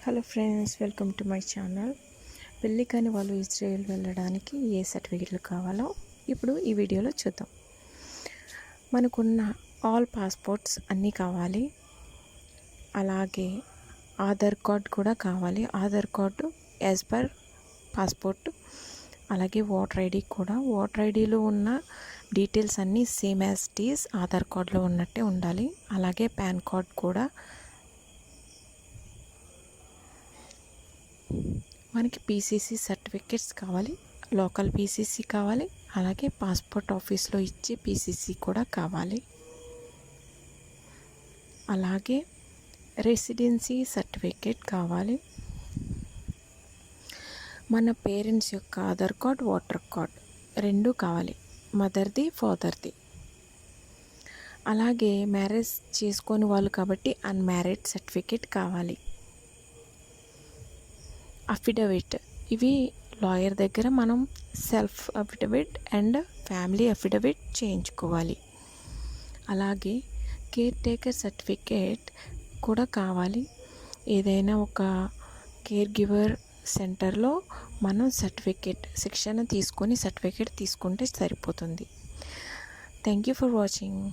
Hello friends, welcome to my channel. పెళ్ళి కాని వాళ్ళు ఇజ్రాయెల్ వెళ్ళడానికి ఏ సర్టిఫికెట్లు కావాలో ఇప్పుడు ఈ వీడియోలో చూద్దాం. మనకున్న ఆల్ పాస్పోర్ట్స్ అన్నీ కావాలి. అలాగే ఆధార్ కార్డ్ కూడా కావాలి. Aadhaar card as per passport. అలాగే ఓటర్ ఐడి కూడా. ఓటర్ ఐడిలో ఉన్న డీటెయిల్స్ అన్నీ same as it is Aadhaar కార్డులో ఉన్నట్టే ఉండాలి. అలాగే పాన్ కార్డ్ కూడా. మనకి పీసీసీ సర్టిఫికెట్స్ కావాలి. లోకల్ పీసీసీ కావాలి. అలాగే పాస్పోర్ట్ ఆఫీస్లో ఇచ్చే పీసీసీ కూడా కావాలి. అలాగే రెసిడెన్సీ సర్టిఫికెట్ కావాలి. మన పేరెంట్స్ యొక్క ఆధార్ కార్డ్, ఓటర్ కార్డ్ రెండు కావాలి. మదర్ది, ఫాదర్ది. అలాగే మ్యారేజ్ చేసుకొని వాళ్ళు కాబట్టి అన్మ్యారీడ్ సర్టిఫికెట్ కావాలి. అఫిడవిట్, ఇవి లాయర్ దగ్గర మనం self affidavit and family affidavit చేయించుకోవాలి. అలాగే కేర్ టేకర్ సర్టిఫికేట్ కూడా కావాలి. ఏదైనా ఒక కేర్ గివర్ సెంటర్లో మనం శిక్షణ తీసుకొని సర్టిఫికేట్ తీసుకుంటే సరిపోతుంది. Thank you for watching.